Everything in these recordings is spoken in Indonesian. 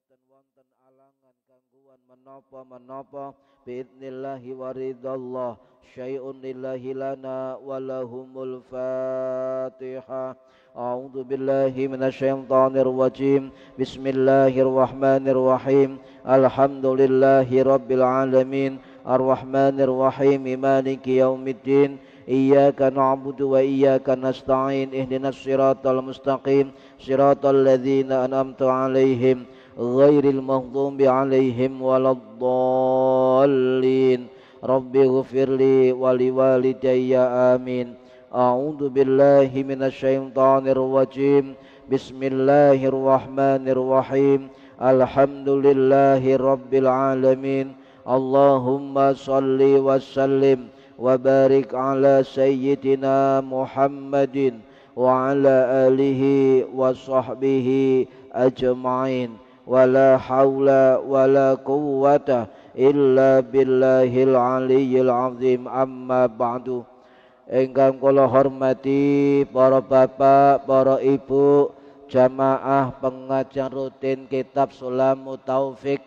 boten wonten alangan gangguan menapa-menapa biidnillahi waridallah syai'un lillahi lana walahumul fatihah. A'udzu billahi minasyaitonir rajim. Bismillahirrahmanirrahim. Alhamdulillahi rabbil alamin. Arrahmanir rahim. Maliki yaumiddin. Iyyaka na'budu wa iyyaka nasta'in. Ihdinas siratal mustaqim. Siratal ladzina an'amta 'alaihim ghairil maghdubi 'alaihim waladdallin. Rabbi ighfirli wa liwalidayya amin. A'udzu billahi minasyaitonir rajim. Bismillahirrahmanirrahim. Alhamdulillahi rabbil alamin. Allahumma salli wa sallim wa barik ala sayyidina Muhammadin wa ala alihi wa sahbihi ajma'in. Wa la hawla wa la quwwata illa billahil aliyyil azim. Amma ba'du. Ingkang kula hormati para bapak, para ibu, jamaah pengajar rutin kitab Sulamut Taufik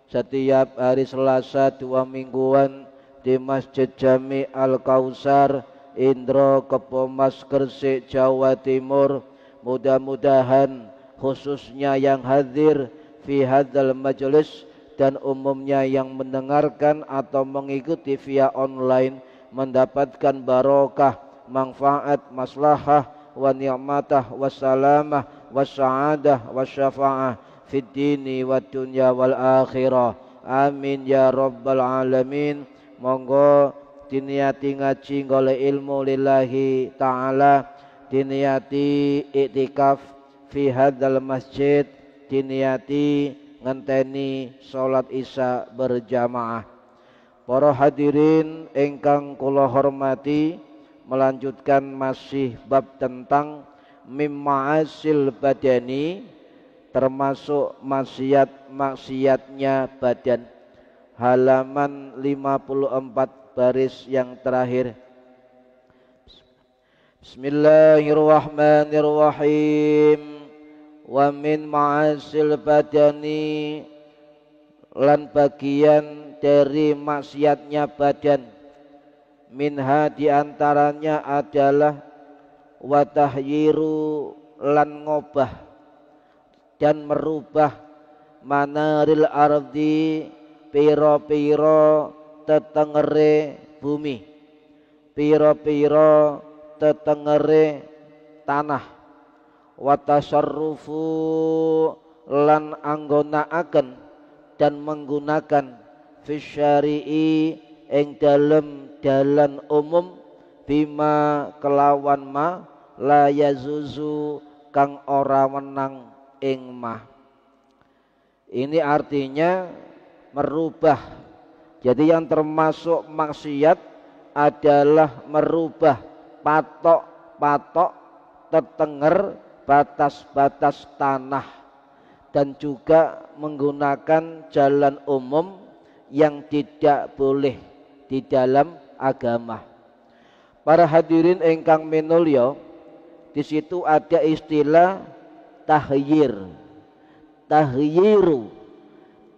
setiap hari Selasa 2 mingguan di Masjid Jami Al-Kausar, Indro Kepomas, Gresik, Jawa Timur. Mudah-mudahan khususnya yang hadir fi hadzal majelis dan umumnya yang mendengarkan atau mengikuti via online mendapatkan barokah, manfaat, maslahah, wa ni'matah, wa salamah, wa sa'adah, wa syafa'ah fid dini wa dunya wal akhirah. Amin ya rabbal alamin. Monggo diniati ngaji golek ilmu lillahi ta'ala, diniati iktikaf fi hadzal masjid, diniati ngenteni salat isya berjamaah. Para hadirin ingkang kula hormati, melanjutkan masih bab tentang mimma'asil badani, termasuk maksiatnya badan. Halaman 54 baris yang terakhir. Bismillahirrahmanirrahim. Wa min ma'asil badani, lan bagian dari maksiatnya badan, minha diantaranya adalah watahyiru, lan ngobah dan merubah manaril ardi, piro-piro tetengere bumi, piro-piro tetengere tanah, watasarrufu, lan anggonaaken dan menggunakan fisyari'i ing dalem dalan umum, bima kelawan ma la yazuzu kang ora menang ing ma. Ini artinya merubah. Jadi yang termasuk maksiat adalah merubah patok-patok, tetenger, batas-batas tanah, dan juga menggunakan jalan umum yang tidak boleh di dalam agama. Para hadirin ingkang minulya, di situ ada istilah tahyir. Tahyiru.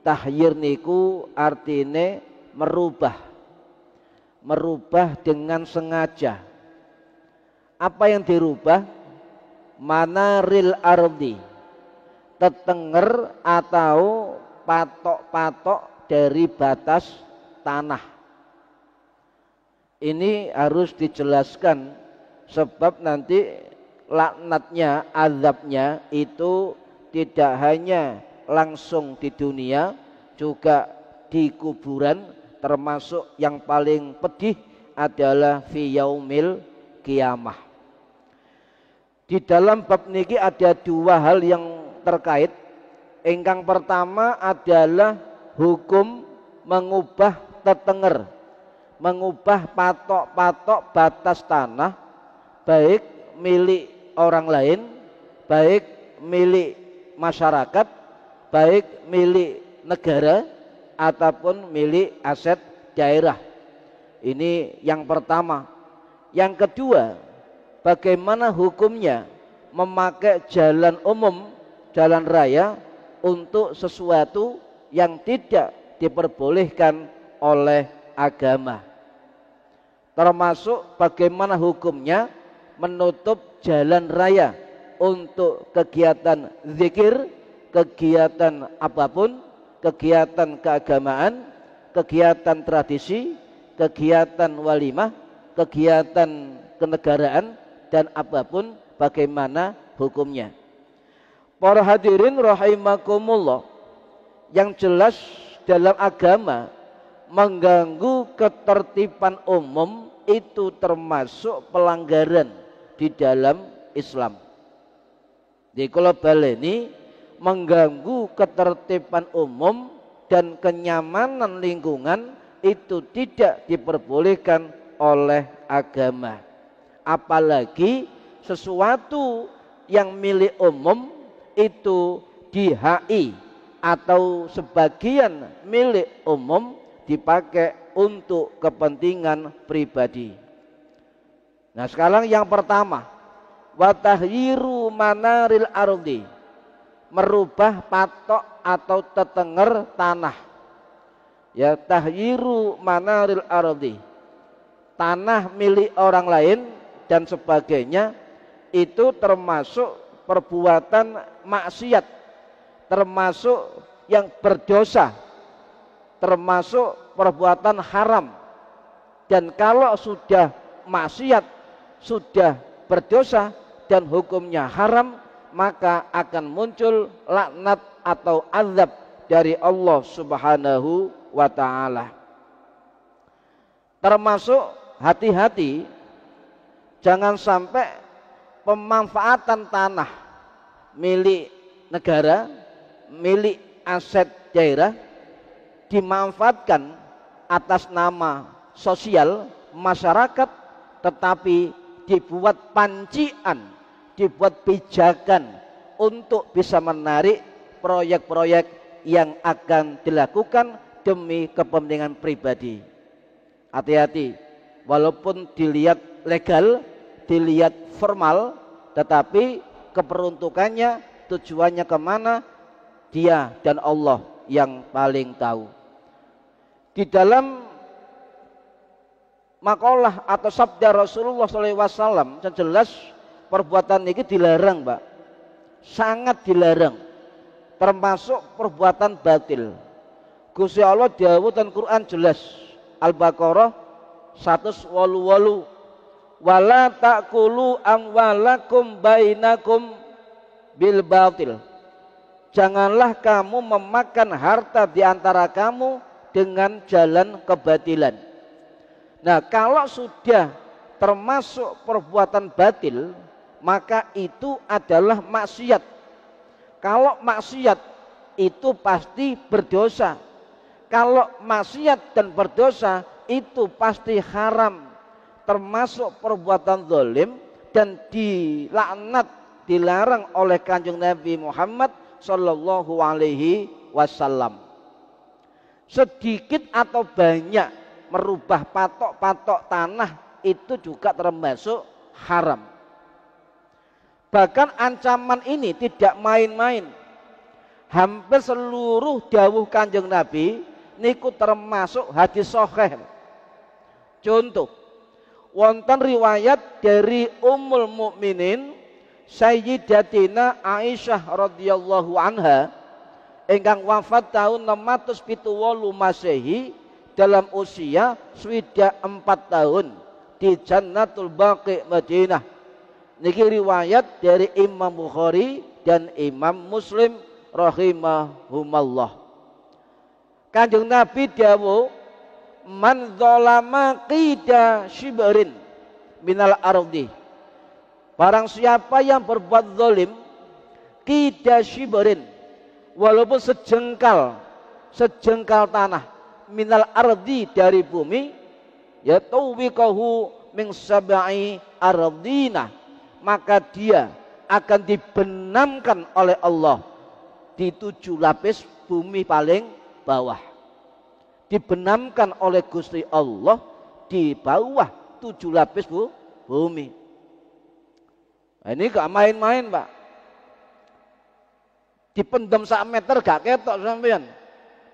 Tahyir niku artine merubah. Merubah dengan sengaja. Apa yang dirubah? Manaril ardi, tetenger atau patok-patok dari batas tanah. Ini harus dijelaskan sebab nanti laknatnya, azabnya itu tidak hanya langsung di dunia, juga di kuburan, termasuk yang paling pedih adalah fi yaumil qiyamah. Di dalam bab niki ada dua hal yang terkait. Ingkang pertama adalah hukum mengubah tetenger, mengubah patok-patok batas tanah, baik milik orang lain, baik milik masyarakat, baik milik negara ataupun milik aset daerah. Ini yang pertama. Yang kedua, bagaimana hukumnya memakai jalan umum, jalan raya untuk sesuatu yang tidak diperbolehkan oleh agama. Termasuk bagaimana hukumnya menutup jalan raya untuk kegiatan zikir, kegiatan apapun, kegiatan keagamaan, kegiatan tradisi, kegiatan walimah, kegiatan kenegaraan, dan apapun bagaimana hukumnya. Para hadirin rahimakumullah, yang jelas dalam agama mengganggu ketertiban umum itu termasuk pelanggaran di dalam Islam. Di global ini mengganggu ketertiban umum dan kenyamanan lingkungan itu tidak diperbolehkan oleh agama. Apalagi sesuatu yang milik umum itu di HI atau sebagian milik umum dipakai untuk kepentingan pribadi. Nah, sekarang yang pertama, watahyiru manaril ardi, merubah patok atau tetenger tanah. Ya, tahyiru manaril ardi, tanah milik orang lain dan sebagainya, itu termasuk perbuatan maksiat, termasuk yang berdosa, termasuk perbuatan haram. Dan kalau sudah maksiat, sudah berdosa dan hukumnya haram, maka akan muncul laknat atau azab dari Allah Subhanahu wa ta'ala. Termasuk hati-hati jangan sampai pemanfaatan tanah milik negara, milik aset daerah dimanfaatkan atas nama sosial masyarakat, tetapi dibuat pancian, dibuat pijakan untuk bisa menarik proyek-proyek yang akan dilakukan demi kepentingan pribadi. Hati-hati, walaupun dilihat legal, dilihat formal, tetapi keperuntukannya, tujuannya kemana, dia dan Allah yang paling tahu. Di dalam makalah atau sabda Rasulullah SAW jelas perbuatan ini dilarang, Pak, sangat dilarang, termasuk perbuatan batil. Gusti Allah dawuh dan Quran jelas, Al-Baqarah 188, wala ta'kulu amwalakum bainakum bil batil, janganlah kamu memakan harta di antara kamu dengan jalan kebatilan. Nah, kalau sudah termasuk perbuatan batil, maka itu adalah maksiat. Kalau maksiat itu pasti berdosa. Kalau maksiat dan berdosa itu pasti haram, termasuk perbuatan zalim dan dilaknat, dilarang oleh Kanjeng Nabi Muhammad sallallahu alaihi wasallam. Sedikit atau banyak merubah patok-patok tanah itu juga termasuk haram. Bahkan ancaman ini tidak main-main. Hampir seluruh dawuh Kanjeng Nabi niku termasuk hadis sahih. Contoh, wonten riwayat dari Ummul Mukminin Sayyidatina Aisyah radhiyallahu anha ingkang wafat tahun 678 Masehi dalam usia 4 tahun di Jannatul Baqi Madinah. Niki riwayat dari Imam Bukhari dan Imam Muslim rahimahumallah. Kanjeng Nabi dawuh, man dzalama qida shibrin minal ardi, barang siapa yang berbuat zalim qida shibrin, walaupun sejengkal tanah, minal ardi dari bumi, ya tuwiqahu min sab'i ardina, maka dia akan dibenamkan oleh Allah di 7 lapis bumi paling bawah. Dibenamkan oleh Gusti Allah di bawah 7 lapis bumi. Nah, ini gak main-main, Pak. dipendem 1 meter gak ketok sampean.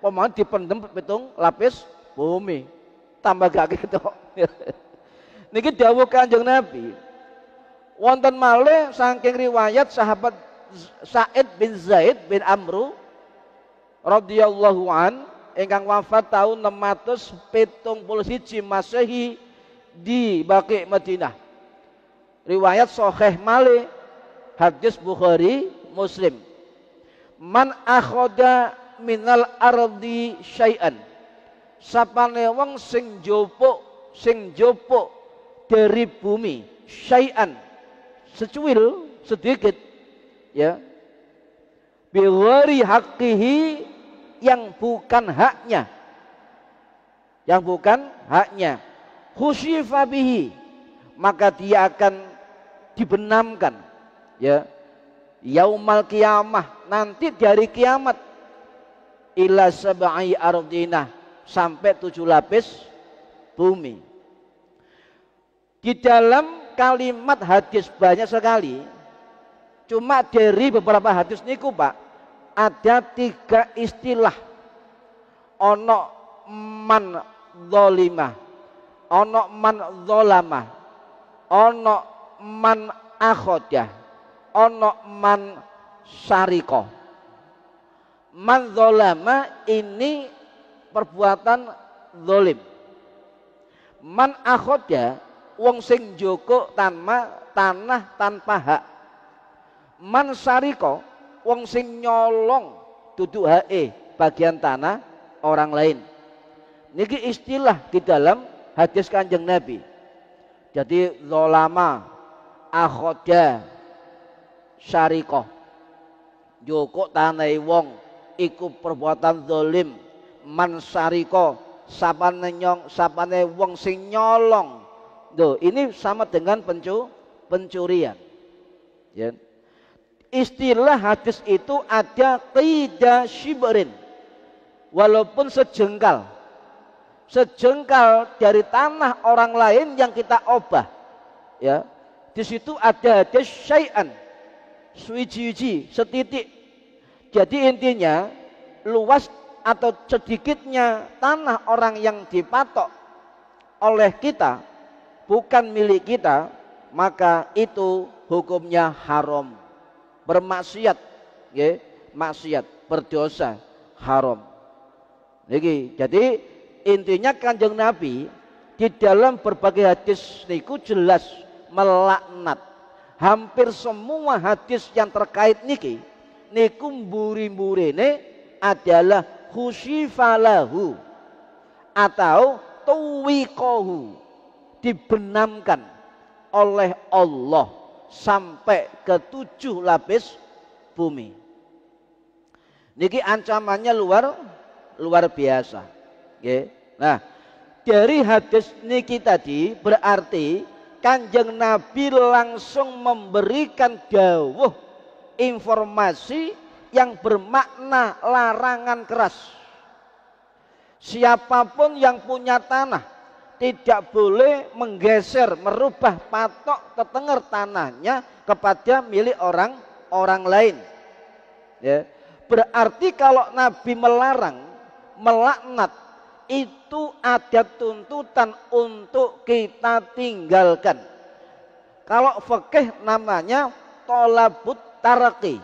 Pemain dipendem pitung lapis bumi, tambah gak ketok. Niki dawuh Kanjeng Nabi. Wonten malih saking riwayat sahabat Sa'id bin Zaid bin Amru radhiyallahu an ingkang wafat tahun 671 Masehi di Baqi Madinah. Riwayat sahih malih, hadis Bukhari Muslim. Man akhoda minal ardi syai'an, sapane wong sing jupuk dari bumi, syai'an, secuil, sedikit, ya, biwari haqqihi, yang bukan haknya, khusyifa bihi, maka dia akan dibenamkan, ya, yaumal qiyamah, nanti di hari kiamat, ila sab'i ardina, sampai 7 lapis bumi. Di dalam kalimat hadis banyak sekali, cuma dari beberapa hadis niku Pak, ada 3 istilah. Ono man zalimah, ono man zalamah, ono man akhodah, ono man syarikoh. Man zalama ini perbuatan zalim. Man akhodah, wong sing joko tanah tanpa hak. Man syarikoh, wong sing nyolong duduk hae bagian tanah orang lain. Niki istilah di dalam hadis Kanjeng Nabi. Jadi zalama, akhoda, syarikoh, joko tanai wong iku perbuatan zalim. Man syarikoh, sapane wong sing nyolong. Duh, ini sama dengan pencurian. Ya. Istilah hadis itu ada qida shibrin, walaupun sejengkal dari tanah orang lain yang kita obah, ya, di situ ada syai'an, suwiji-wiji, setitik. Jadi intinya luas atau sedikitnya tanah orang yang dipatok oleh kita, bukan milik kita, maka itu hukumnya haram, bermaksiat, ya, maksiat, berdosa, haram. Jadi intinya Kanjeng Nabi di dalam berbagai hadis niku jelas melaknat. Hampir semua hadis yang terkait niku mburi-mburine adalah khusyifalahu atau tuwiqahu, dibenamkan oleh Allah sampai ke 7 lapis bumi. Niki ancamannya luar biasa. Okay. Nah, dari hadis niki tadi berarti Kanjeng Nabi langsung memberikan dawuh informasi yang bermakna larangan keras. Siapapun yang punya tanah tidak boleh menggeser, merubah patok tetenger tanahnya kepada milik orang lain. Ya. Berarti kalau Nabi melarang, melaknat, itu ada tuntutan untuk kita tinggalkan. Kalau fikih namanya tolabut taraki.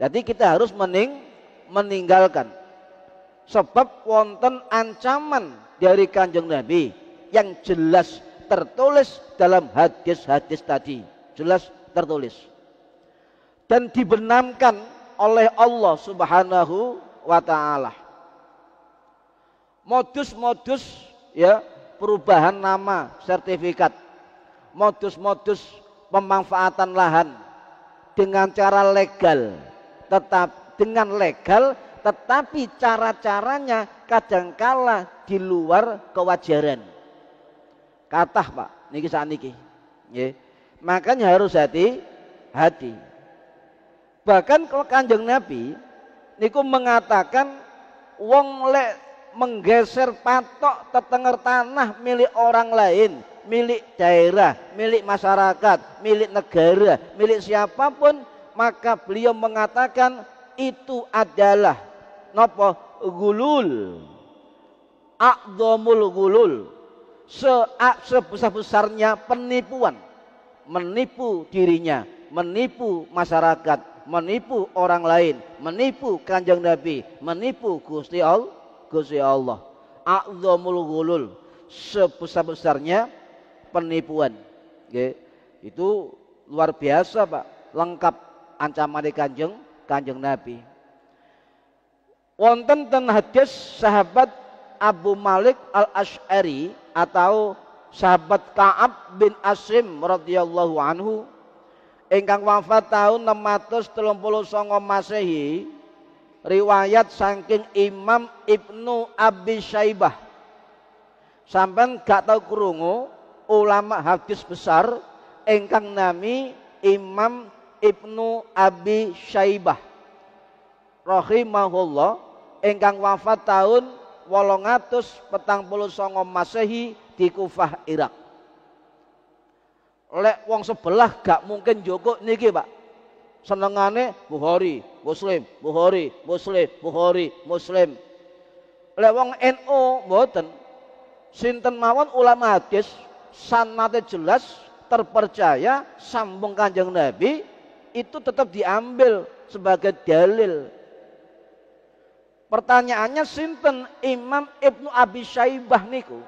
Jadi kita harus meninggalkan. Sebab wonten ancaman dari Kanjeng Nabi yang jelas tertulis dalam hadis-hadis tadi, jelas tertulis dan dibenamkan oleh Allah Subhanahu wa taala. Modus-modus, ya, perubahan nama sertifikat, modus-modus pemanfaatan lahan dengan cara legal, tetapi cara-caranya kadangkala di luar kewajaran. Kathah Pak, niki sakniki. Nggih. Makanya harus hati-hati. Bahkan kalau Kanjeng Nabi niku mengatakan wong lek menggeser patok tetenger tanah milik orang lain, milik daerah, milik masyarakat, milik negara, milik siapapun, maka beliau mengatakan itu adalah napa gulul, a'dhamul gulul, sebesar-besarnya penipuan, menipu dirinya, menipu masyarakat, menipu orang lain, menipu Kanjeng Nabi, menipu Gusti Allah. A'dhamul gulul, sebesar-besarnya penipuan. Itu luar biasa Pak, lengkap ancaman Kanjeng Nabi. Wonten ten hadis sahabat Abu Malik Al-Asy'ari atau sahabat Ka'ab bin Asim radhiyallahu anhu ingkang wafat tahun 639 Masehi, riwayat saking Imam Ibnu Abi Syaibah. Sampean gak tau krungu ulama hadis besar ingkang nami Imam Ibnu Abi Syaibah rahimahullah ingkang wafat tahun 849 Masehi di Kufah, Irak. Lek wong sebelah gak mungkin joko niki Pak, senengane Bukhari, Muslim, Bukhari, Muslim, Bukhari, Muslim. Lek wong NU mboten, sinten mawon ulama hadis sanate jelas, terpercaya, sambung Kanjeng Nabi, itu tetap diambil sebagai dalil. Pertanyaannya sinten Imam Ibnu Abi Syaibah niku?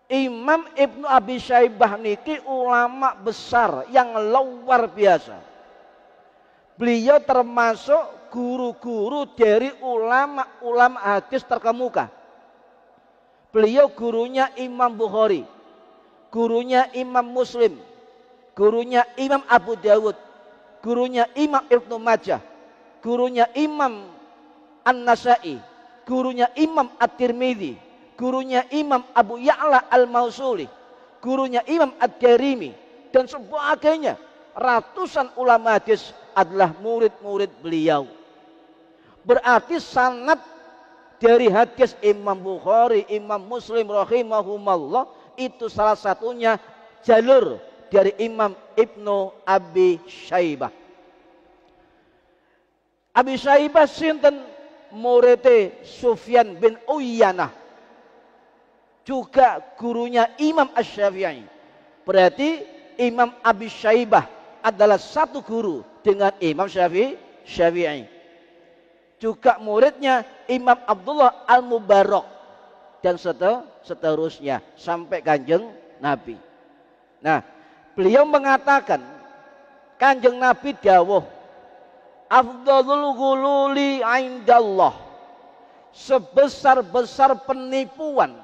Imam Ibnu Abi Syaibah niki ulama besar yang luar biasa. Beliau termasuk guru-guru dari ulama hadis terkemuka. Beliau gurunya Imam Bukhari, gurunya Imam Muslim, gurunya Imam Abu Dawud, gurunya Imam Ibnu Majah, gurunya Imam An-Nasai, gurunya Imam At-Tirmidzi, gurunya Imam Abu Ya'la Al-Mausuli, gurunya Imam Ad-Darimi, dan sebagainya. Ratusan ulama hadis adalah murid-murid beliau. Berarti sanad dari hadis Imam Bukhari, Imam Muslim rahimahumullah itu salah satunya jalur dari Imam Ibnu Abi Syaibah. Abi Syaibah sinten? Murid Sufyan bin Uyainah, juga gurunya Imam Asy-Syafi'i. Berarti Imam Abi Syaibah adalah satu guru dengan Imam Syafi'i. Juga muridnya Imam Abdullah Al-Mubarak dan seterusnya sampai Kanjeng Nabi. Nah, beliau mengatakan Kanjeng Nabi dawuh, afdhalul ghululi indallah, sebesar-besar penipuan,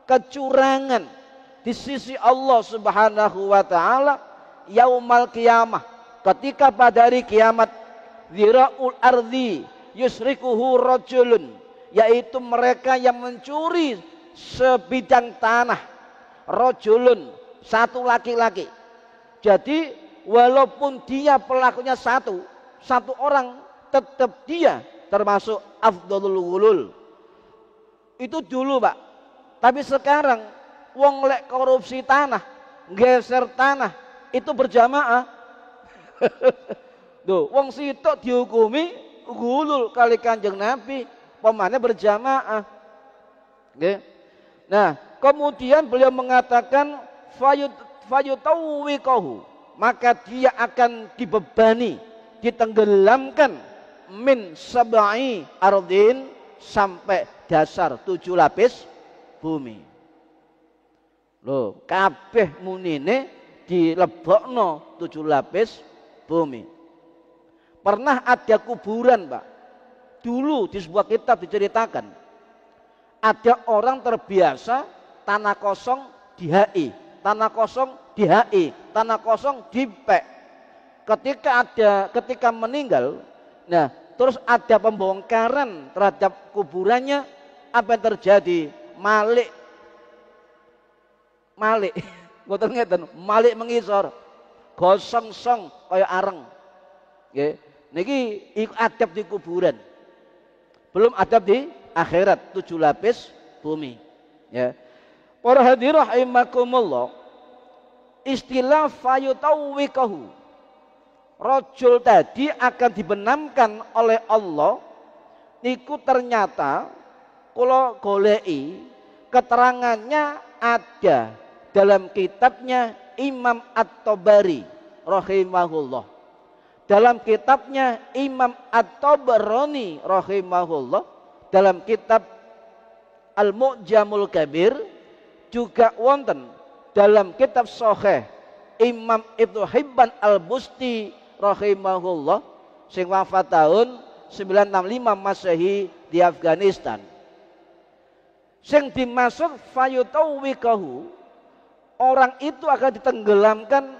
kecurangan di sisi Allah Subhanahu wa taala yaumal qiyamah, ketika pada hari kiamat, ziraul ardi yusrikuhu rajulun, yaitu mereka yang mencuri sebidang tanah, rajulun, satu laki-laki. Jadi walaupun dia pelakunya satu orang, tetap dia termasuk afdhalul ghulul. Itu dulu Pak. Tapi sekarang wong lek korupsi tanah, geser tanah, itu berjamaah. Duh, wong sitok dihukumi ghulul kali Kanjeng Nabi, pemane berjamaah. Nggih. Nah, kemudian beliau mengatakan fayutawwiqahu, maka dia akan dibebani, ditenggelamkan min sab'i ardin, sampai dasar 7 lapis bumi. Loh, kabeh munine dilebokno 7 lapis bumi. Pernah ada kuburan Pak, dulu di sebuah kitab diceritakan, ada orang terbiasa tanah kosong di HI, tanah kosong di HI, tanah kosong di PEK. Ketika meninggal, nah terus ada pembongkaran terhadap kuburannya, apa yang terjadi? Malik, Malik mengisor, gosong-song kaya areng. Nggih, niki iku adab di kuburan. Belum adab di akhirat 7 lapis bumi. Ya. Para hadirin rahimakumullah, istilah fayutawwiqahu, rojul tadi akan dibenamkan oleh Allah niku ternyata kula goleki keterangannya ada dalam kitabnya Imam At-Tabari rahimahullah. Dalam kitabnya Imam At-Tabarani rahimahullah, dalam kitab Al-Mu'jamul Kabir, juga wonten dalam kitab Sahih Imam Ibnu Hibban Al-Busti rahimahullah sing wafat tahun 965 Masehi di Afghanistan. Sing dimaksud fayutawwikahu, orang itu akan ditenggelamkan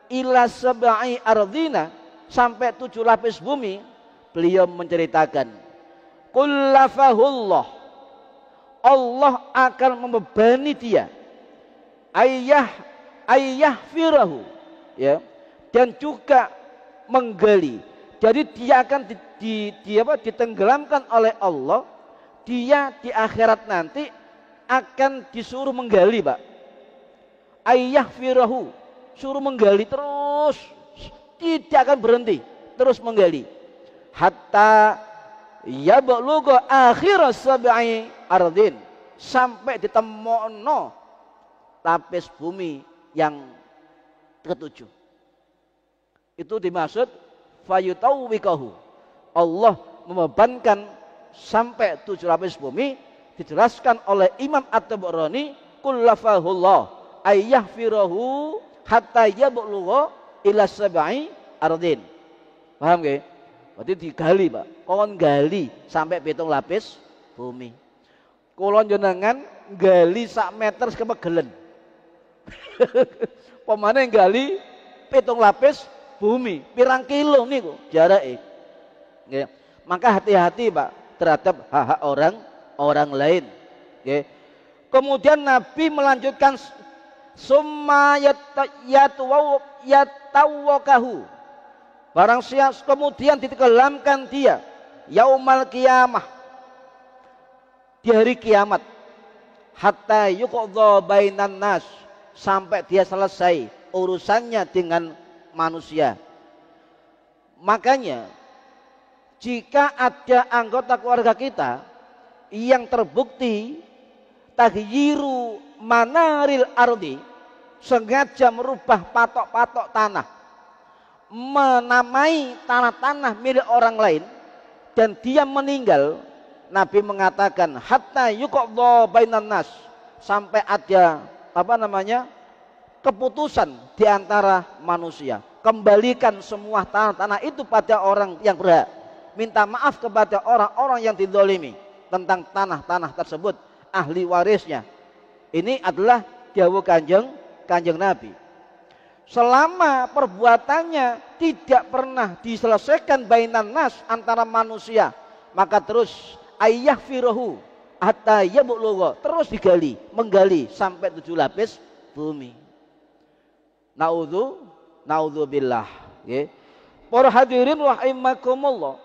ila sab'i ardina, sampai 7 lapis bumi. Beliau menceritakan kullafahullah, Allah akan membebani dia ayah firahu, ya, dan juga menggali. Jadi dia akan ditenggelamkan oleh Allah. Dia di akhirat nanti akan disuruh menggali, Pak. Ayah firahu, suruh menggali terus, tidak akan berhenti, terus menggali hatta yablugha akhir sab'i ardin, sampai ditemokno lapis bumi yang ketujuh. Itu dimaksud fayutawwikahu, Allah membebankan sampai 7 lapis bumi. Dijelaskan oleh Imam At-Tabarani kullafahullah ayyah firahu hatta yablugha ila sab'i ardin. Paham nggih? Berarti digali, Pak. Kon gali sampai 7 lapis bumi. Kula jenengan gali sak meter kepegelen. Pemane gali 7 lapis bumi, pirang kilo niku jarake. Nggih. Maka hati-hati, Pak, terhadap hak-hak orang lain. Nggih. Kemudian Nabi melanjutkan summa yatawakahu, barang siapa kemudian ditenggelamkan dia yaumal qiyamah, di hari kiamat, hatta yuqadha bainan nas, sampai dia selesai urusannya dengan manusia. Makanya jika ada anggota keluarga kita yang terbukti taghyiru manaril ardi, sengaja merubah patok-patok tanah, menamai tanah-tanah milik orang lain, dan dia meninggal, Nabi mengatakan hatta yuqadha bainan nas, sampai ada keputusan di antara manusia, kembalikan semua tanah-tanah itu pada orang yang berhak, minta maaf kepada orang-orang yang dizalimi tentang tanah-tanah tersebut, ahli warisnya. Ini adalah dawuh Kanjeng Nabi. Selama perbuatannya tidak pernah diselesaikan bainan nas, antara manusia, maka terus ayah firahu hatta yablugha, terus digali, menggali sampai 7 lapis bumi. Naudzubillah. Nggih. Para hadirin rahimakumullah,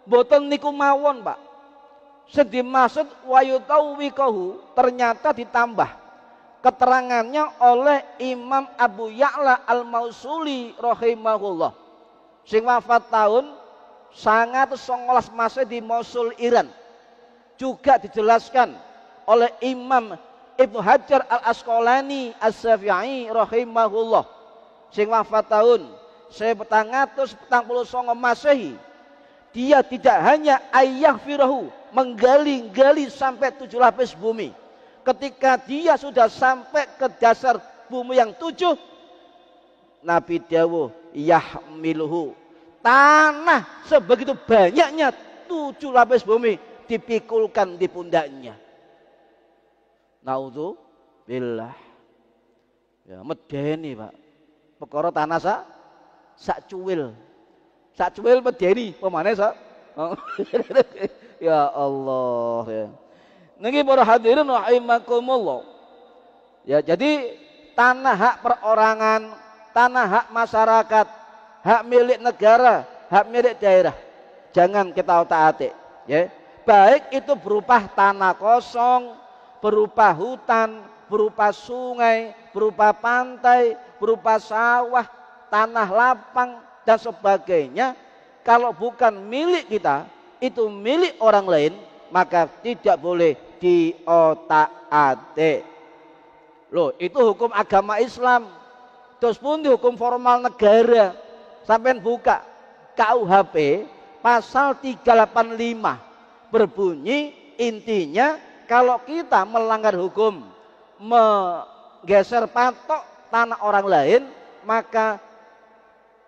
boten niku mawon, Pak. Sing dimaksud wayutawwikahu ternyata ditambah keterangannya oleh Imam Abu Ya'la Al-Mausuli rahimahullah, sing wafat tahun 919 Masehi di Mosul, Iran. Juga dijelaskan oleh Imam Ibnu Hajar Al-Asqalani As-Syafi'i rahimahullah, sing wafat tahun 1949 Masehi. Dia tidak hanya ayah firahu, menggali-gali sampai 7 lapis bumi. Ketika dia sudah sampai ke dasar bumi yang 7, Nabi dawuh yahmiluhu, tanah sebegitu banyaknya 7 lapis bumi dipikulkan di pundaknya. Naudzubillah. Ya medeni, Pak. Perkara tanah sak cuwil. Sak cuwil medeni, pemane sak. Ya Allah ya. Niki para hadirin rahimakumullah. Ya, jadi tanah hak perorangan, tanah hak masyarakat, hak milik negara, hak milik daerah, jangan kita otak-atik, ya. Baik itu berupa tanah kosong, berupa hutan, berupa sungai, berupa pantai, berupa sawah, tanah lapang, dan sebagainya, kalau bukan milik kita, itu milik orang lain, maka tidak boleh diotak-atik. Loh, itu hukum agama Islam. Terus pun hukum formal negara. Sampai buka KUHP pasal 385 berbunyi intinya kalau kita melanggar hukum menggeser patok tanah orang lain, maka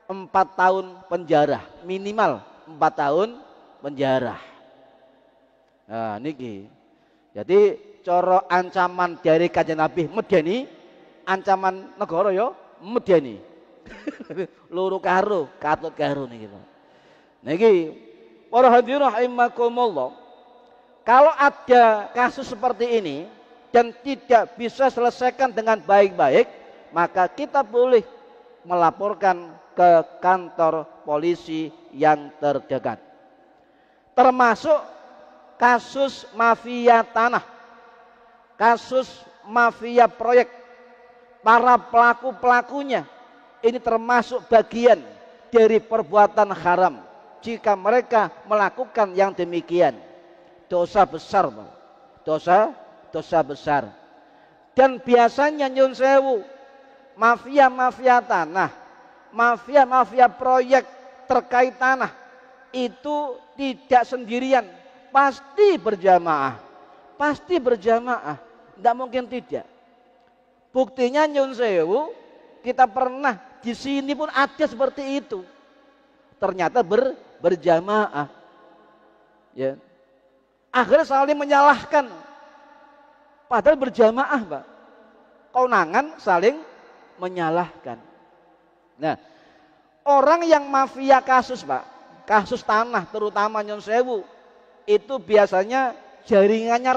4 tahun penjara, minimal 4 tahun penjara. Nah niki. Jadi coro ancaman dari Kanjeng Nabi medeni, ancaman negara yo medeni. Loro karo, katut karo niki. Niki para hadirin rahimakumullah. Kalau ada kasus seperti ini dan tidak bisa selesaikan dengan baik-baik, maka kita boleh melaporkan ke kantor polisi yang terdekat. Termasuk kasus mafia tanah, kasus mafia proyek, para pelaku-pelakunya ini termasuk bagian dari perbuatan haram. Jika mereka melakukan yang demikian, dosa besar, dosa besar. Dan biasanya nyun sewu, mafia tanah, mafia proyek terkait tanah itu tidak sendirian, pasti berjamaah, tidak mungkin tidak. Buktinya nyun sewu, kita pernah di sini pun ada seperti itu, ternyata berjamaah, ya. Akhirnya saling menyalahkan, padahal berjamaah, Pak. Konangan saling menyalahkan. Nah, orang yang mafia kasus, Pak, kasus tanah terutama nyun sewu, itu biasanya jaringannya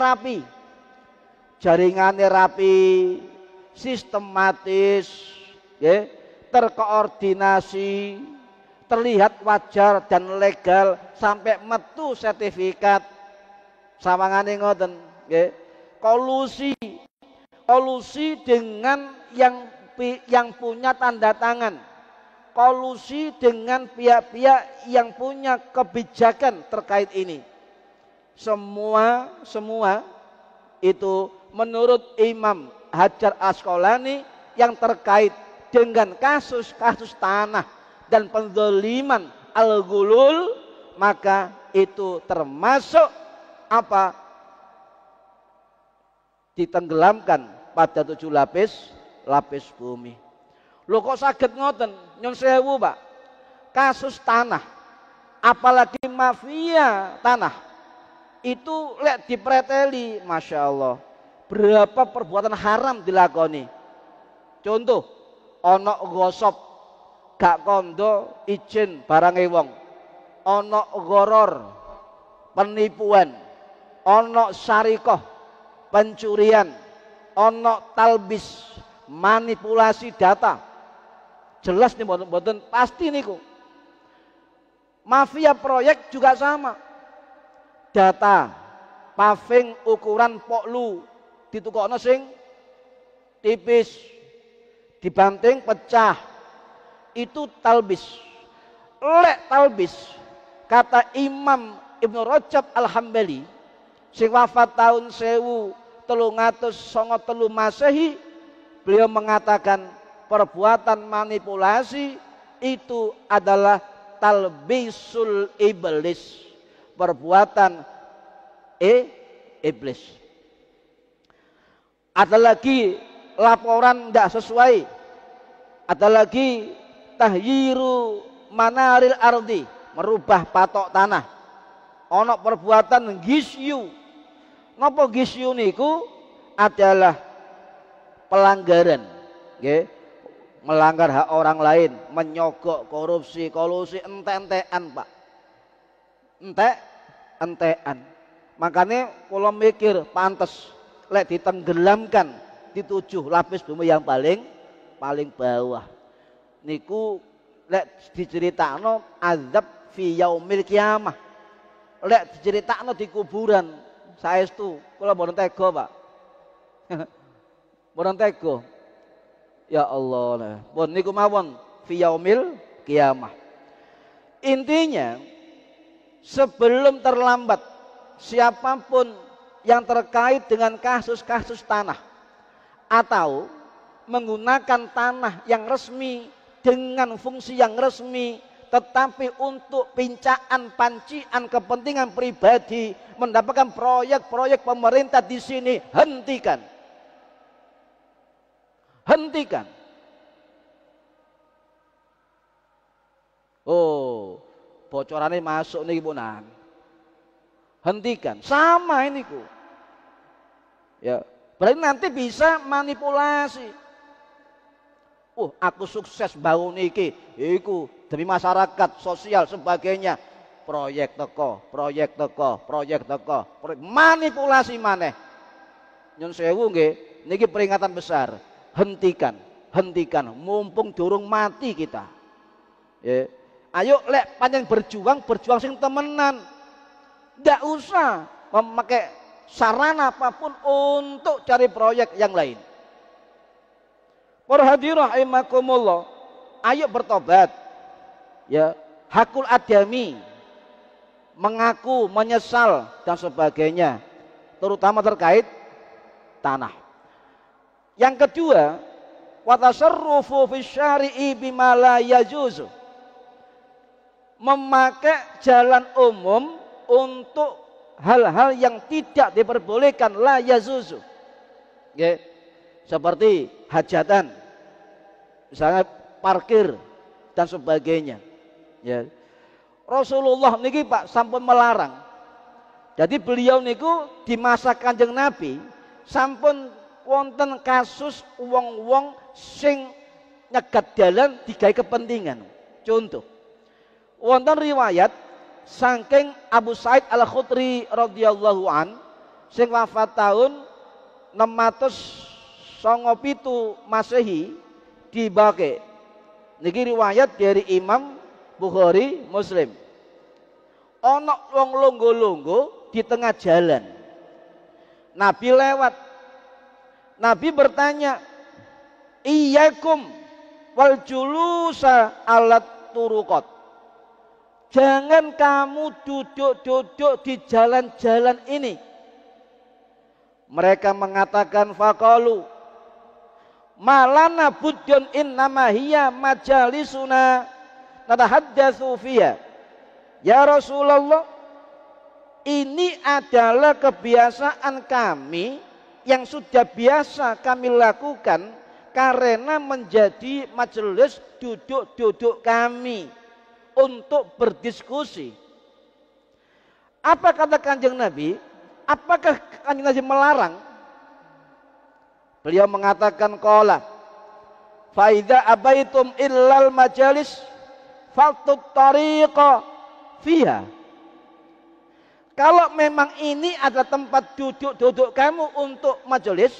rapi, sistematis, ya, terkoordinasi, terlihat wajar dan legal sampai metu sertifikat. Sawangane ngoten, nggih. Kolusi dengan yang punya tanda tangan, kolusi dengan pihak-pihak yang punya kebijakan terkait ini. Semua itu menurut Imam Hajar Asqalani yang terkait dengan kasus-kasus tanah dan penzaliman al-ghulul, maka itu termasuk apa? Ditenggelamkan pada 7 lapis bumi. Loh kok saged ngoten? Nyun sewu, Pak. Kasus tanah, apalagi mafia tanah, itu lek dipreteli, Masya Allah, berapa perbuatan haram dilakoni. Contoh, ono gosop gak kondo izin barange wong, ono goror penipuan, ono syarikoh pencurian, ono talbis manipulasi data. Jelas nih mboten pasti niku. Mafia proyek juga sama. Data paving ukuran poklu ditukokno sing tipis, dibanting pecah, itu talbis. Lek talbis, kata Imam Ibnu Rajab Al-Hambali sing wafat tahun 1393 Masehi, beliau mengatakan perbuatan manipulasi itu adalah talbisul iblis, perbuatan iblis. Ada lagi laporan tidak sesuai, ada lagi tahyiru manaril ardi, merubah patok tanah. Ono perbuatan gisyu. Napa gisyu niku adalah pelanggaran, nggih. Melanggar hak orang lain, menyogok, korupsi, kolusi, ente-entean, Pak. Ente-entean. Makanya kalau mikir pantes lek ditenggelamkan di 7 lapis bumi yang paling bawah. Niku lek diceritakno azab fi yaumil kiamah. Lek diceritakno di kuburan, saestu kula mboten tega, Pak. Mboten tega. Ya Allah, pun niku mawon fi yaumil kiamah. Intinya sebelum terlambat, siapapun yang terkait dengan kasus-kasus tanah atau menggunakan tanah yang resmi dengan fungsi yang resmi, tetapi untuk pincaan pancian kepentingan pribadi, mendapatkan proyek-proyek pemerintah di sini, hentikan. Hentikan. Oh, bocorannya masuk nih punan. Hentikan. Sama ini ku. Ya, berarti nanti bisa manipulasi. Aku sukses bangun niki, iku demi masyarakat, sosial sebagainya. Proyek teko, manipulasi maneh. Nyun sewu nggih, niki peringatan besar. Hentikan, mumpung durung mati kita. Ya. Ayo lek panjang berjuang sing temenan. Ndak usah memakai sarana apapun untuk cari proyek yang lain. Para hadirin rahimakumullah, ayo bertobat. Ya, hakul adami, mengaku, menyesal dan sebagainya, terutama terkait tanah. Yang kedua, wa tasarrufu fi syari'i bima la yajuzu. Memakai jalan umum untuk hal-hal yang tidak diperbolehkan, la yajuzu. Ya. Seperti hajatan, misalnya parkir dan sebagainya. Ya. Rasulullah niki Pak sampun melarang. Jadi beliau niku di masa Kanjeng Nabi sampun wonten kasus wong-wong sing nyegat dalan digawe kepentingan. Contoh, wonten riwayat saking Abu Sa'id Al-Khudri radhiyallahu an sing wafat tahun 697 Masehi dibake. Niki riwayat dari Imam Bukhari Muslim. Ono wong longgo-longgo di tengah jalan. Nabi lewat. Nabi bertanya, "Iyyakum wal julusa alat turuqat." Jangan kamu duduk-duduk di jalan-jalan ini. Mereka mengatakan faqalu malana buddun innama hiya majalisuna natahaddatsu fiha. Ya Rasulullah, ini adalah kebiasaan kami yang sudah biasa kami lakukan karena menjadi majelis duduk-duduk kami untuk berdiskusi. Apa kata Kanjeng Nabi? Apakah Kanjeng Nabi melarang? Beliau mengatakan qala fa idza abaitum illal majalis faltut tariqa fiha. Kalau memang ini adalah tempat duduk kamu untuk majelis,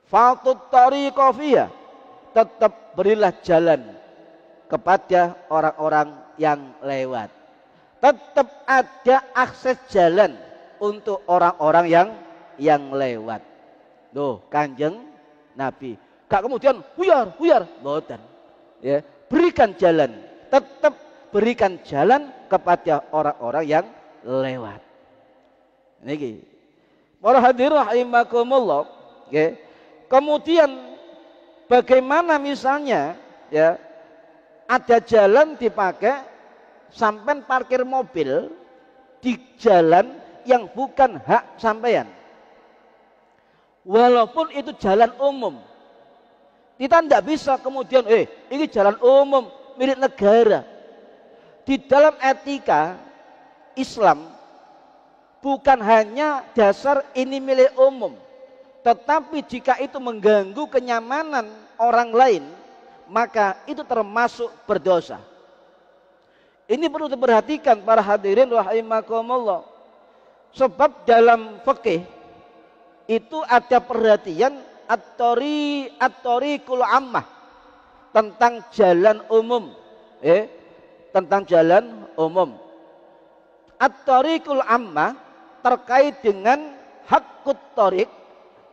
faltut tariqa fiha, tetap berilah jalan kepada orang-orang yang lewat. Tetap ada akses jalan untuk orang-orang yang lewat. Loh, Kanjeng Nabi. Gak kemudian huyar, mboten. Ya, berikan jalan, tetap berikan jalan kepada orang-orang yang lewat. Niki. Para hadirin rahimakumullah, ya. Kemudian bagaimana misalnya ya ada jalan dipakai sampai parkir mobil di jalan yang bukan hak sampean. Walaupun itu jalan umum. Kita tidak bisa kemudian ini jalan umum milik negara. Di dalam etika Islam bukan hanya dasar ini milik umum, tetapi jika itu mengganggu kenyamanan orang lain, maka itu termasuk berdosa. Ini perlu diperhatikan para hadirin rahimakumullah. Sebab dalam fikih itu ada perhatian at-tariqul ammah, tentang jalan umum. Tentang jalan umum. At-tariqul ammah terkait dengan hakut tariq,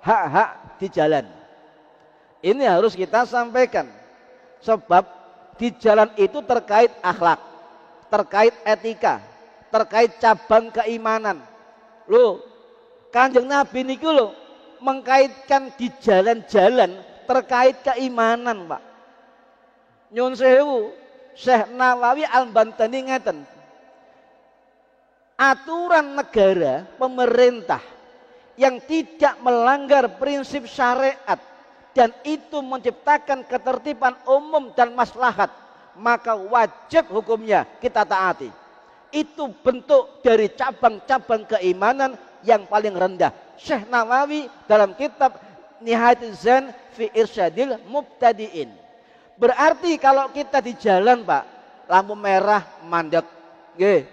hak-hak di jalan. Ini harus kita sampaikan. Sebab di jalan itu terkait akhlak, terkait etika, terkait cabang keimanan. Loh, Kanjeng Nabi niku loh mengkaitkan di jalan-jalan terkait keimanan, Pak. Nyun sewu, Syekh Nawawi Al-Bantani ngeten. Aturan negara, pemerintah yang tidak melanggar prinsip syariat dan itu menciptakan ketertiban umum dan maslahat, maka wajib hukumnya kita taati. Itu bentuk dari cabang-cabang keimanan yang paling rendah. Syekh Nawawi dalam kitab Nihayatul Zan fi Irsyadil Mubtadi'in. Berarti kalau kita di jalan, Pak, lampu merah mandek, nggih,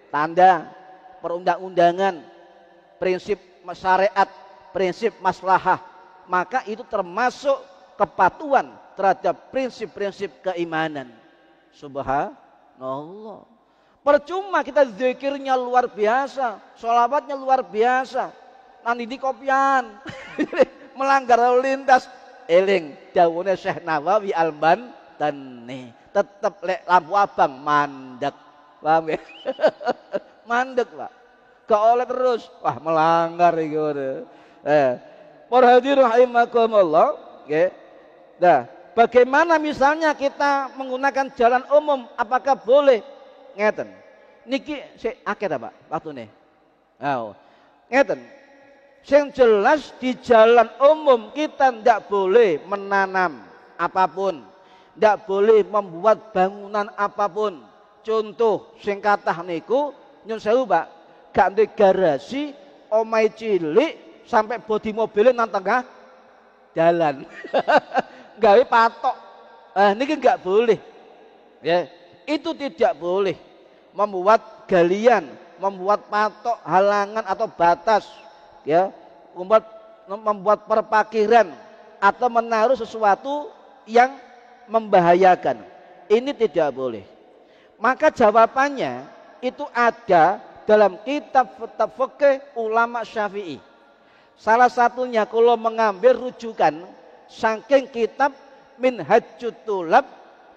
tanda perundang-undangan, prinsip syariat, prinsip maslahah, maka itu termasuk kepatuhan terhadap prinsip-prinsip keimanan. Subhanallah. Percuma kita zikirnya luar biasa, sholawatnya luar biasa, nanti di kopian melanggar lalu lintas. Eling dawuhnya Syekh Nawawi Al-Bantani, tetap lampu abang mandek, paham ya? Mandek, Pak. Gak oleh terus, wah melanggar itu. Para hadirin rahimakumullah, nggih. Nah, bagaimana misalnya kita menggunakan jalan umum, apakah boleh? Ngeten. Niki sik akeh ta, Pak, waktune. Nah, ngeten. Sing jelas di jalan umum kita ndak boleh menanam apapun, ndak boleh membuat bangunan apapun. Contoh sing kathah niku nyun sewu, Pak, gak ndek garasi, omahe cilik sampai bodi mobilnya nang tengah jalan. Gawe patok. Niki enggak boleh. Ya, itu tidak boleh. Membuat galian, membuat patok, halangan atau batas, ya, membuat perpakiran atau menaruh sesuatu yang membahayakan. Ini tidak boleh. Maka jawabannya itu ada dalam kitab fikih ulama Syafi'i. Salah satunya kalau mengambil rujukan saking kitab Minhajut Tulab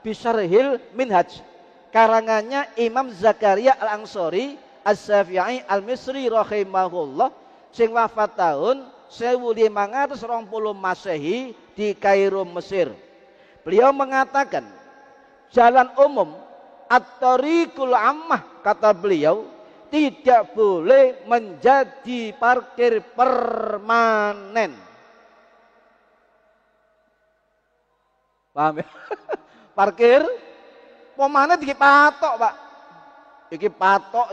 Bisarhil Minhaj, karangannya Imam Zakaria Al-Ansori As-Syafi'i Al-Misri rahimahullah, sing wafat tahun 1520 Masehi di Kairo, Mesir. Beliau mengatakan jalan umum at-tariqul ammah, kata beliau, tidak boleh menjadi parkir permanen. Paham ya? Parkir pemane iki patok, Pak. Iki patok,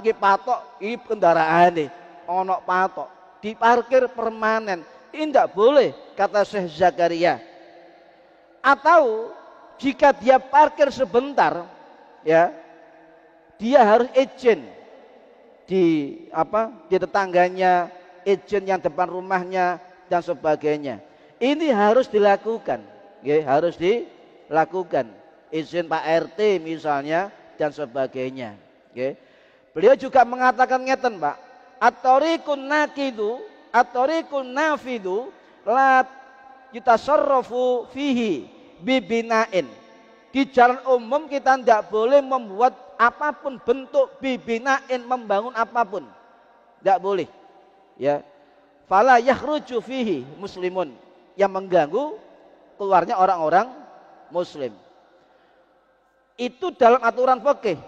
iki kendaraan nih, ono patok, diparkir permanen. Ini tidak boleh, kata Syekh Zakaria. Atau jika dia parkir sebentar, ya, dia harus izin di tetangganya, izin yang depan rumahnya dan sebagainya. Ini harus dilakukan, ya, harus dilakukan. Izin Pak RT misalnya dan sebagainya. Ya. Beliau juga mengatakan ngeten, Pak, at-tariqun naqidu, at-tariqun nafidu la yutasarrafu fihi bibinain. Di jalan umum kita tidak boleh membuat apapun bentuk bibinain, membangun apapun, tidak boleh, ya. Fala yakhruju fihi muslimun, yang mengganggu keluarnya orang-orang muslim. Itu dalam aturan fikih.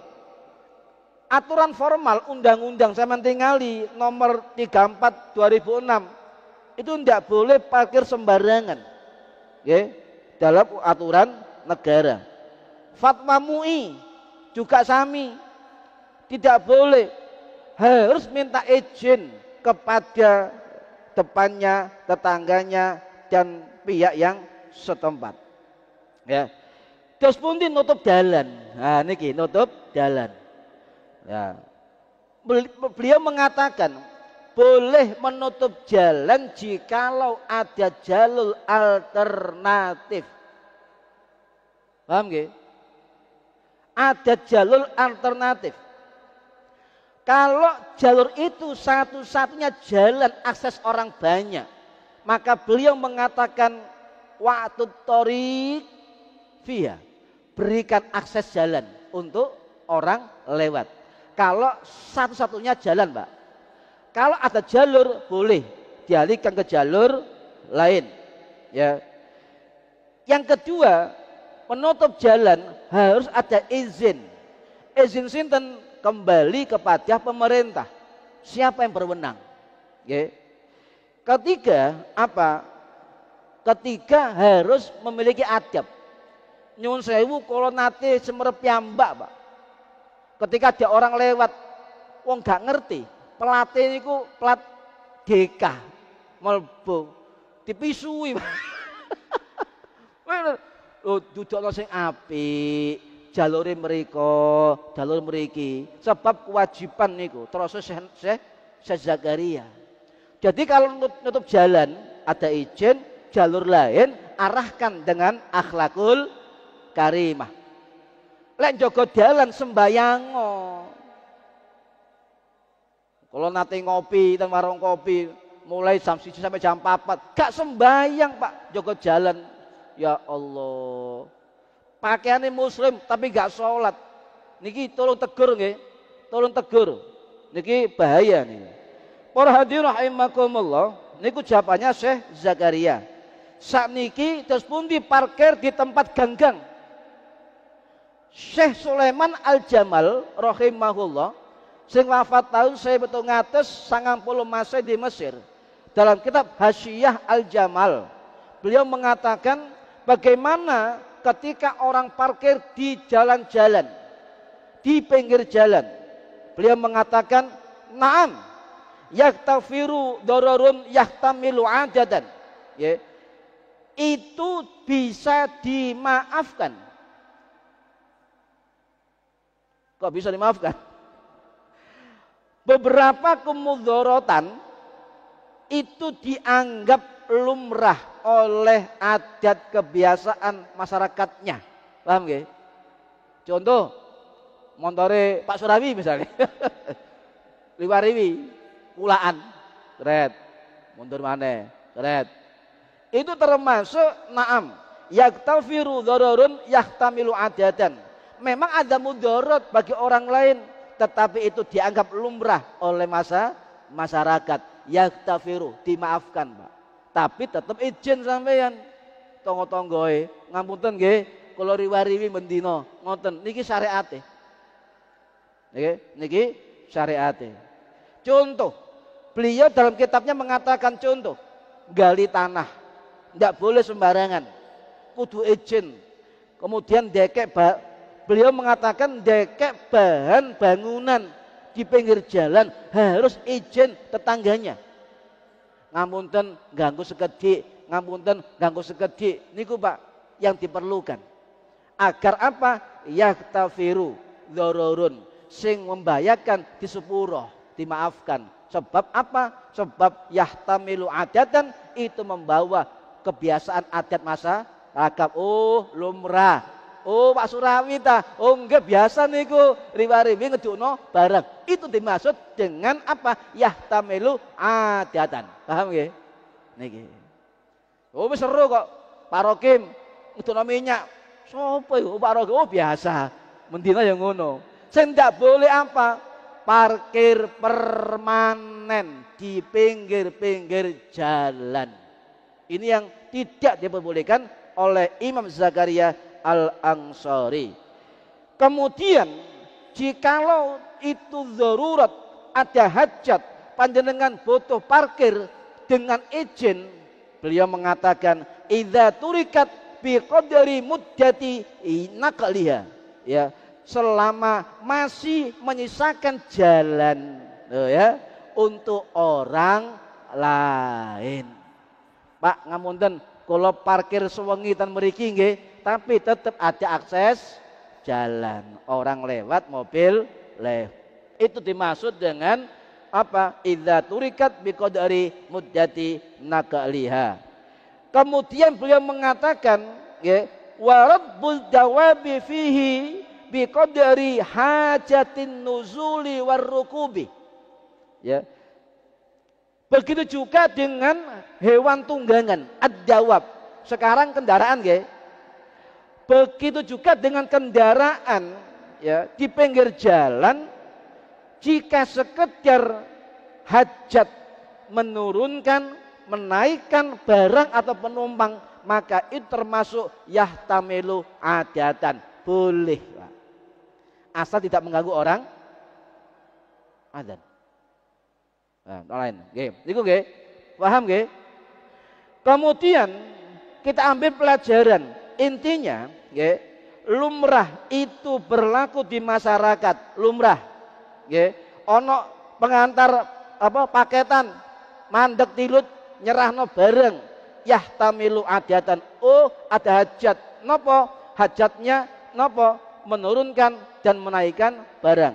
Aturan formal undang-undang saya mentingali nomor 34 2006 itu tidak boleh parkir sembarangan, ya, dalam aturan negara. Fatwa MUI juga sami, tidak boleh, harus minta izin kepada depannya, tetangganya dan pihak yang setempat, ya. Terus pun nutup jalan. Nah, niki nutup jalan. Ya. Beliau mengatakan boleh menutup jalan jikalau ada jalur alternatif. Paham nggih? Ada jalur alternatif. Kalau jalur itu satu-satunya jalan akses orang banyak, maka beliau mengatakan wa'tut thoriq fiha. diberikan akses jalan untuk orang lewat. Kalau satu-satunya jalan, Pak. Kalau ada jalur boleh dialihkan ke jalur lain. Ya. Yang kedua, penutup jalan harus ada izin. Izin sinten kembali kepada pemerintah. Siapa yang berwenang? Ya. Ketiga, apa? Ketiga harus memiliki adab. Nyuwun sewu kula nate semerep piyambak, Pak. Ketika ada orang lewat wong gak ngerti, pelate niku plat DK mlebu dipisui. Lho dudukno sing apik, jalure mriko, jalur mriki. Sebab kewajiban niku terus Syekh Zakaria. Jadi kalau nutup jalan ada izin, jalur lain arahkan dengan akhlakul karimah. Lek njogo dalan sembayango. Kalau nate ngopi dan warung kopi mulai jam 1 sampai jam 4, gak sembayang, Pak, njogo jalan. Ya Allah. Pakaiannya muslim tapi gak sholat. Niki tolong tegur nggih. Tolong tegur. Niki bahaya nih. Para hadirin rahimakumullah, niku jawabannya Syekh Zakaria. Sakniki terus pundi parkir di tempat ganggang. Syekh Sulaiman Al-Jamal rahimahullah sing wafat tahun 1990 Masehi di Mesir. Dalam kitab Hasyiyah Al-Jamal, beliau mengatakan bagaimana ketika orang parkir di jalan-jalan, di pinggir jalan. Beliau mengatakan, "Na'am, yaktafiru dororun yahtamilu adadan." Ya. Itu bisa dimaafkan. Kok bisa dimaafkan? Beberapa kemudorotan itu dianggap lumrah oleh adat kebiasaan masyarakatnya. Paham nggih? Contoh, montore Pak Surawi misalnya. Liwariwi, kulaan, keret, mundur maneh, keret. Itu termasuk na'am, yaktafiru dhararun yahtamilu adadan. Memang ada mudarat bagi orang lain, tetapi itu dianggap lumrah oleh masyarakat. Yaktafiru, dimaafkan, Pak. Tapi tetap izin sampeyan. Tonggo-tonggoe, ngapunten nggih, kula riwariwi mendina, ngoten. Niki syariate. Niki syariate. Contoh, beliau dalam kitabnya mengatakan contoh, gali tanah. Tidak boleh sembarangan, kudu izin. Kemudian beliau mengatakan dekek bahan bangunan di pinggir jalan harus izin tetangganya. Ngapunten ganggu sekedik, ngapunten ganggu sekedik. Niku Pak yang diperlukan. Agar apa? Yaktafiru dzararun, sing membahayakan di sepuro, dimaafkan. Sebab apa? Sebab yahtamilu adatan, itu membawa kebiasaan adat masyarakat. Oh, lumrah. Oh, Pak Surawi ta. Oh, enggak biasa niku riwa-riwi ngedukno bareng. Itu dimaksud dengan apa? Yahtamilu adatan. Paham nggih? Niki. Oh, wis seru kok. Pak Rokim ngedukno minyak. Sopo iku Pak Rokim? Oh, biasa. Mendina yang ngono. Sing ndak boleh apa? Parkir permanen di pinggir-pinggir jalan. Ini yang tidak diperbolehkan oleh Imam Zakaria Al-Ansari. Kemudian jikalau itu darurat, ada hajat, panjenengan butuh parkir dengan izin, beliau mengatakan idza turikat bi qadri muddati naqliha, ya, selama masih menyisakan jalan, ya, untuk orang lain. Pak ngapunten, kalau parkir sewengi ten mriki nggih, tapi tetap ada akses jalan. Orang lewat, mobil lewat. Itu dimaksud dengan apa? Idza turikat biqadari muddati naqliha. Kemudian beliau mengatakan, nggih, wa rabbul dawabi fihi biqadari hajatin nuzuli warrukubi. Ya. Begitu juga dengan hewan tunggangan, ad-dawab. Sekarang kendaraan nggih. Begitu juga dengan kendaraan ya di pinggir jalan, jika sekedar hajat menurunkan, menaikkan barang atau penumpang, maka itu termasuk yahtamilu adatan, boleh Pak. Asal tidak mengganggu orang adzan. Nah, lain, nggih. Niku nggih. Paham nggih? Kemudian kita ambil pelajaran, intinya nggih, lumrah itu berlaku di masyarakat, lumrah. Nggih. Ono pengantar paketan mandek tilut nyerahno bareng, yahtamilu adatan. Oh, ada hajat. Nopo? Hajatnya nopo? Menurunkan dan menaikkan barang.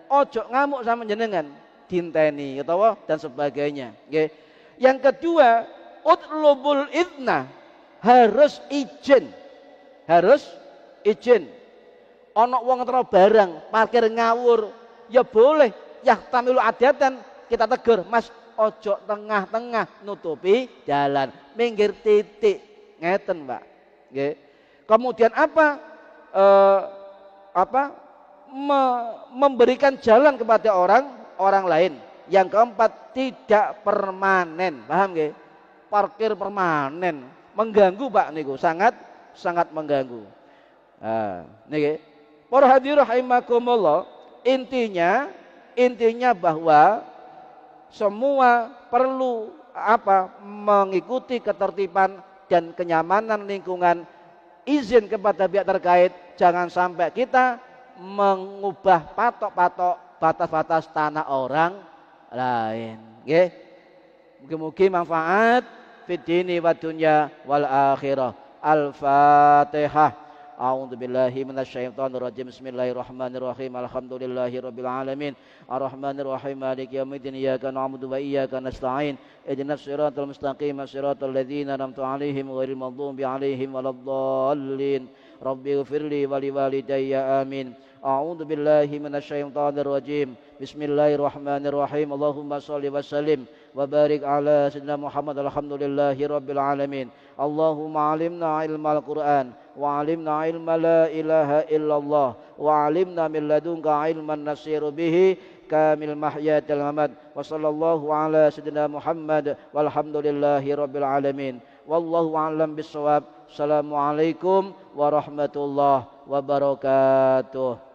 Ojo ngamuk sama jenengan, dinteni utawa dan sebagainya. Nggih. Yang kedua, utlubul idna, harus izin. Harus izin. Ono wong ngetro barang, parkir ngawur, ya boleh, yahtamilu adatan, kita tegur, Mas, ojo tengah-tengah nutupi jalan, minggir titik, ngeten Pak. Nggih. Kemudian memberikan jalan kepada orang lain. Yang keempat, tidak permanen, paham nggih? Parkir permanen mengganggu Pak niku, sangat mengganggu. Nah, niki para hadirin rahimakumullah, intinya bahwa semua perlu mengikuti ketertiban dan kenyamanan lingkungan, izin kepada pihak terkait, jangan sampai kita mengubah patok-patok batas-batas tanah orang lain. Nggih. Mugi-mugi manfaat fid dini wa dunya wal akhirah. Al-Fatihah. A'udzu billahi minasyaitonir rajim. Bismillahirrahmanirrahim. Alhamdulillahirabbil alamin. Arrahmanir rahim. Maliki yaumiddin. Iyyaka na'budu wa iyyaka nasta'in. Ihdinas siratal mustaqim. Siratal ladzina an'amta 'alaihim ghairil maghdubi 'alaihim waladdallin. Rabbighfirli wa liwalidayya amin. A'udzu billahi minasyaitonir rajim. Bismillahirrahmanirrahim. Allahumma shalli wa sallim wa barik ala sayyidina Muhammad. Alhamdulillahi rabbil alamin. Allahumma 'allimna ilmal Qur'an wa 'allimna ilma la ilaha illallah wa 'allimna min ladunka ilman nasiru bihi kamil mahyatil mamad. Wa sallallahu ala sayyidina Muhammad walhamdulillahi rabbil alamin. Wallahu a'lam bissawab. Assalamualaikum warahmatullahi wabarakatuh.